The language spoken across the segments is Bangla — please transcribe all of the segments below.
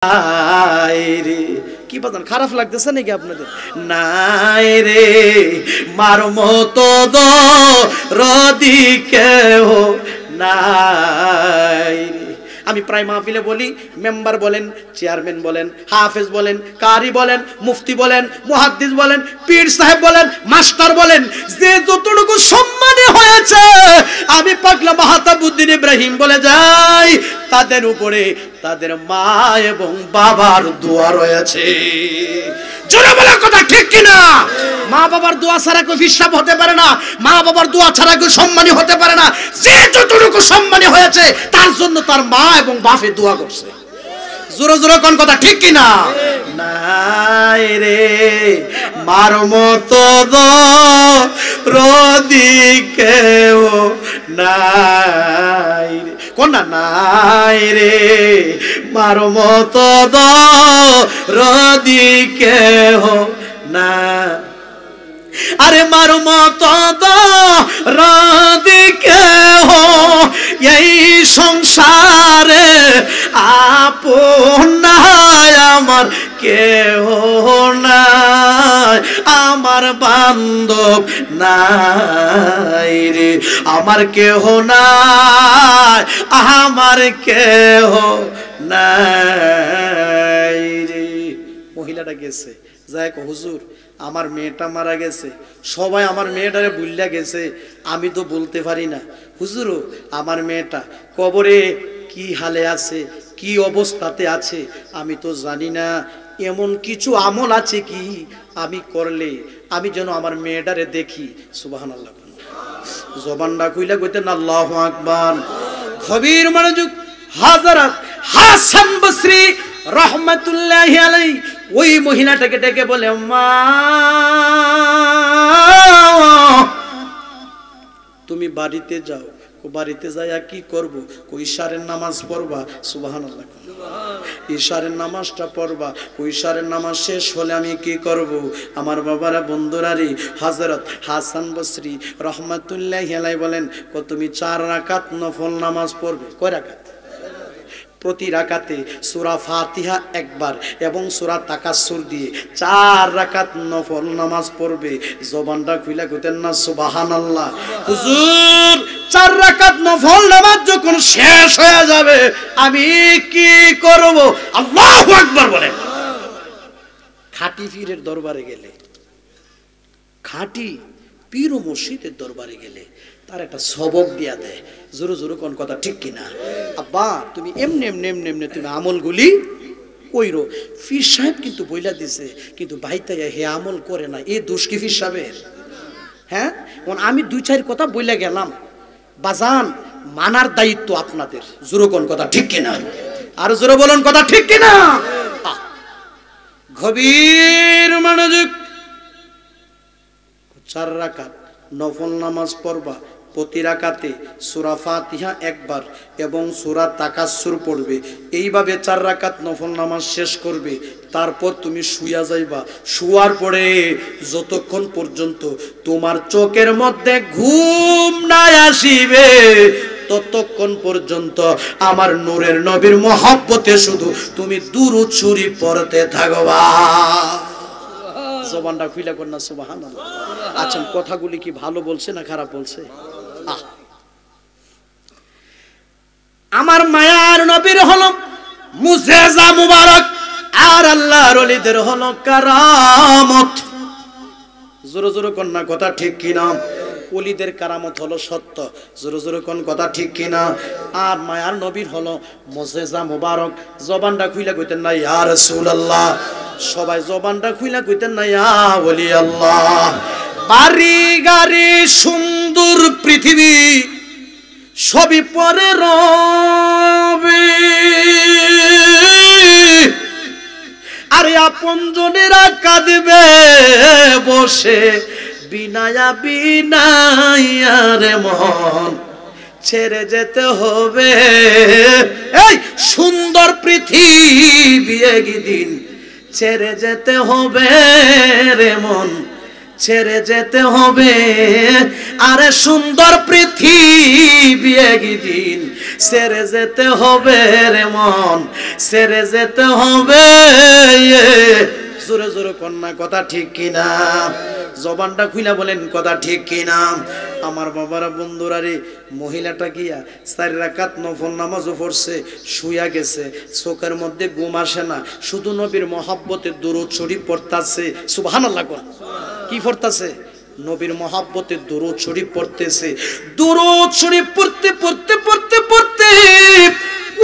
নাই রে কি বাজান খারাপ লাগতেছে নাকি আপনাদের? নাই রে মার মতো দরদিকে ও নাই রে। আমি প্রায় মাহফিলে বলি, মেম্বার বলেন, চেয়ারম্যান বলেন, হাফেজ বলেন, কারি বলেন, মুফতি বলেন, মুহাদ্দিস বলেন, পীর সাহেব বলেন, মাস্টার বলেন, যে যতটুকু সম্মানী হয়েছে আমি পাগলা মাহতাবউদ্দিন ইব্রাহিম বলে যাই, তাদের উপরে তাদের মা এবং বাবার দোয়া রয়েছে। জোরে বলার কথা ঠিক কিনা? মা বাবার দোয়া ছাড়া কেউ হিসাব হতে পারে না, মা বাবার দোয়া ছাড়া কেউ সম্মানী হতে পারে না। যে যতটুকু সম্মানী হয়েছে তার জন্য তার মা এবং বাপে দোয়া করছে। জোরে জোরে কোন কথা ঠিক কিনা? নাই রে মার মতো দরদিকে ও নাই রে, কোন না নাই রে মার মতো দরদিকে ও না। আরে মার মতো দরদিকে ও এই সংসারে আপন নাই আমার কেহ নাই, আমার বান্ধব নাই রে, আমার কেহ নাই, আমার কেহ নাই রে। মহিলাটা গেছে, যাই হুজুর আমার মেয়েটা মারা গেছে, সবাই আমার মেয়েটারে ভুলিয়া গেছে, আমি তো বলতে পারি না। হুজুর আমার মেয়েটা কবরে কি হালে আছে, কি অবস্থাতে আছে আমি তো জানি না, এমন কিছু আমল আছে কি আমি করলে আমি যেন আমার মেয়েটারে দেখি। সুবহানাল্লাহ, জবানটা কইলা কইতেন আল্লাহু আকবার। গভীর মনোযোগ। হযরত হাসান বসরি রাহমাতুল্লাহি আলাইহি ওই মহিলাটাকে ডেকে বলে, মা তুমি বাড়িতে যাও। বাড়িতে যাইয়া কি করব? ইশারের নামাজ পড়বা। সুবহানাল্লাহ, ইশারের নামাজটা পড়বা। ইশারের নামাজ শেষ হলে আমি কি করব? আমার বাবারা বন্ধুরারি হযরত হাসান বসরি রাহমাতুল্লাহি আলাইহি বলেন, তুমি 4 রাকাত নফল নামাজ পড়বে। কয় রাকাত? প্রতি রাকাতে সূরা ফাতিহা একবার এবং সূরা তাকাসসুর দিয়ে 4 রাকাত নফল নামাজ পড়বে। জবানটা খুলে কইতেন না সুবহানাল্লাহ। হুজুর 4 রাকাত নফল নামাজ যখন শেষ হয়ে যাবে আমি কি করব? আল্লাহু আকবার বলেন। খাঁটি পীরের দরবারে গেলে, খাঁটি পীর ও মুর্শিদের দরবারে গেলে তার একটা সবক দিয়া দেয়। জোরে জোরে কোন কথা ঠিক কিনা? আব্বা তুমি এমনি এমনি এমনি এমনি তুমি আমলগুলি কইরো। পীর সাহেব কিন্তু বইলা দিছে, কিন্তু ভাইতাইয়া হে আমল করে না, এই দোষ কি পীর সাহেবের? হ্যাঁ, আমি 2-4 কথা বইলা গেলাম, বাজান মানার দায়িত্ব আপনাদের। জোরে কোন কথা ঠিক কিনা? আর জোরে বলুন কথা ঠিক কিনা? গভীর মনোযোগ। 4 রাকাত নফল নামাজ পড়বা। প্রতি রাকাতে সূরা ফাতিহা একবার এবং সূরা তাকাসসুর পড়বে। এইভাবে 4 রাকাত নফল নামাজ শেষ করবে। তারপর তুমি শুয়া যাইবা। শুয়ার পরে যতক্ষণ পর্যন্ত তোমার চোখের মধ্যে ঘুম না আসিবে ততক্ষণ পর্যন্ত আমার নূরের নবীর মহব্বতে শুধু তুমি দুরূদ শরীফ পড়তে থাকবা। জবানটা খুইলা কর না সুবহানাল্লাহ। আচ্ছা, কথাগুলি কি ভালো বলছে না খারাপ বলছে? আমার মায়ার নবীর হলো মুজিজা মুবারক, আর আল্লাহর ওলিদের হলো কারামত। জোরে জোরে কোন না কথা ঠিক কিনা? ওলিদের কারামত হলো সত্য। জোরে জোরে কোন কথা ঠিক কিনা? আর মায়ার নবীর হলো মুজিজা মুবারক। জবানটা খুইলা কইতেন না ইয়া রাসূলুল্লাহ। সবাই জবানটা খুইলা কইতেন না ইয়া ওলি আল্লাহ। বাড়ি গাড়ি সুন্দর পৃথিবী সবই পরে রবে, আরে আপনজনেরা কাঁদবে বসে, বিনায়া বিনায়া রে মন ছেড়ে যেতে হবে। এই সুন্দর পৃথিবী একদিন ছেড়ে যেতে হবে রে মন, ছেড়ে যেতে হবে, আরে সুন্দর পৃথিবী একদিন ছেড়ে যেতে হবে রে মন, ছেড়ে যেতে হবে। জোরে জোরে কন্যা কথা ঠিক কিনা? জবানটা খুইলা বলেন কথা ঠিক কিনা? আমার বাবারা বন্ধুরা রে, মহিলাটা গিয়া 4 রাকাত নফল নামাজও পড়ছে, শুয়া গেছে, চোখের মধ্যে ঘুম আসে না, শুধু নবীর মহব্বতে দুরূদ শরীফ পড়তাছে। সুবহানাল্লাহ। কি পড়তাছে? নবীর মহব্বতে দুরূদ শরীফ পড়তেছে। দুরূদ শরীফ পড়তে পড়তে পড়তে পড়তে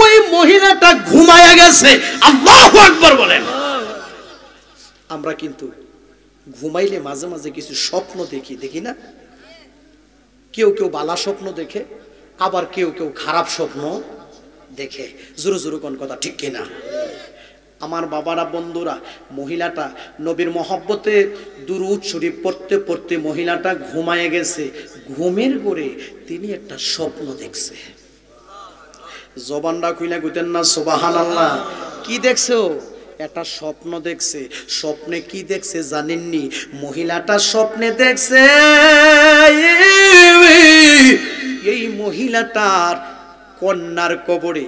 ওই মহিলাটা ঘুমায়া গেছে। আল্লাহু আকবার বলেন। আমরা কিন্তু ঘুমাইলে মাঝে মাঝে কিছু স্বপ্ন দেখি, দেখি না? কেউ কেউ বালা স্বপ্ন দেখে, আবার কেউ কেউ খারাপ স্বপ্ন দেখে। জোরে জোরে কোন কথা ঠিক কিনা? আমার বাবারা বন্ধুরা, মহিলাটা নবীর মহব্বতে দুরূদ শরীফ পড়তে পড়তে মহিলাটা ঘুমায় গেছে। ঘুমের ঘরে তিনি একটা স্বপ্ন দেখছে। জবানটা খুইলা কইতেন না সুবহানাল্লাহ? কি দেখছো? একটা স্বপ্ন দেখছে। স্বপ্নে কি দেখছে জানেননি? মহিলাটা স্বপ্নে দেখছে এই মহিলাটার কন্যার কবরে,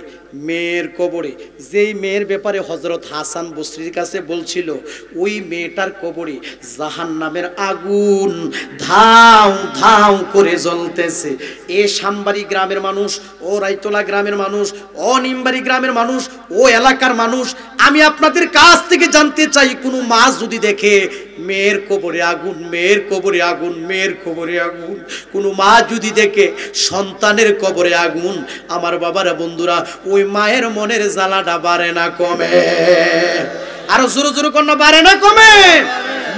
মেয়ের কবরে, যেই মেয়ের ব্যাপারে হযরত হাসান বসরির কাছে বলছিল, ওই মেয়েটার কবরে জাহান্নামের আগুন ধাউ ধাউ করে জ্বলতেছে। এ শামবাড়ি গ্রামের মানুষ, ও রাইতলা গ্রামের মানুষ, ও নিমবাড়ি গ্রামের মানুষ, ও এলাকার মানুষ, আমি আপনাদের কাছ থেকে জানতে চাই, কোনো মা যদি দেখে মেয়ের কবরে আগুন, মেয়ের কবরে আগুন, মেয়ের কবরে আগুন, কোনো মা যদি দেখে সন্তানের কবরে আগুন, আমার বাবারা বন্ধুরা, ওই মায়ের মনের জ্বালাটা বাড়ে না কমে? আরো জোরে জোরে কন্যা, বাড়ে না কমে?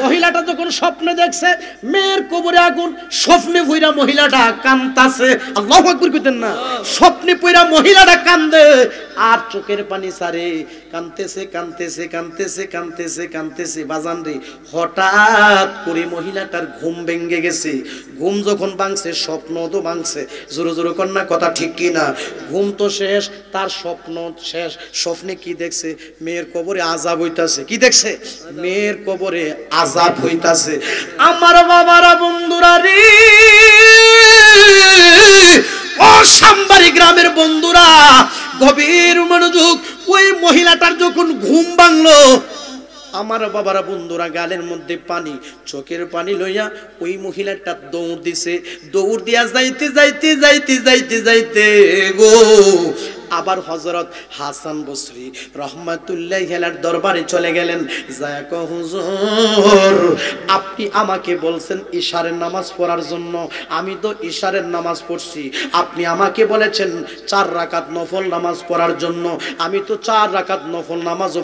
মহিলাটা যখন স্বপ্নে দেখছে মেয়ের কবরে আগুন, স্বপ্নে পইরা মহিলাটা কাঁদতাছে। আল্লাহু আকবার কইতেন না? স্বপ্নে পইরা মহিলাটা কান্দে আর চোখের পানি ছাড়ে, কাঁদতেছে কাঁদতেছে কাঁদতেছে কাঁদতেছে কাঁদতেছে। বাজান রে, হঠাৎ করে মহিলাটার ঘুম ভেঙে গেছে। ঘুম যখন ভাঙছে, স্বপ্ন তো ভাঙছে। জোরে জোরে কন্যা কথা ঠিক কিনা? ঘুম তো শেষ, তার স্বপ্ন শেষ। স্বপ্নে কি দেখছে? মেয়ের কবরে আযাব হইতাছে। কি দেখছে? মেয়ের কবরে আযাব হইতাছে। আমার বাবারা বন্ধুরা রে, ও শামবাড়ি গ্রামের বন্ধুরা, গভীর মনোযোগ। ওই মহিলাটার যখন ঘুম ভাঙলো, আমার বাবারা বন্ধুরা, গালের মধ্যে পানি, চোখের পানি লইয়া ওই মহিলাটা দৌড় দিছে। দৌড় দিয়া যাইতে যাইতে যাইতে যাইতে যাইতে গো, আবার হযরত হাসান বসরি রহমাতুল্লাহি আলাইহির দরবারে চলে গেলেন। যায় কও, হুজুর আপনি আমাকে বলছেন ইশারের নামাজ পড়ার জন্য, আমি তো ইশারের নামাজ পড়ছি। আপনি আমাকে বলেছেন 4 রাকাত নফল নামাজ পড়ার জন্য, আমি তো 4 রাকাত নফল নামাজও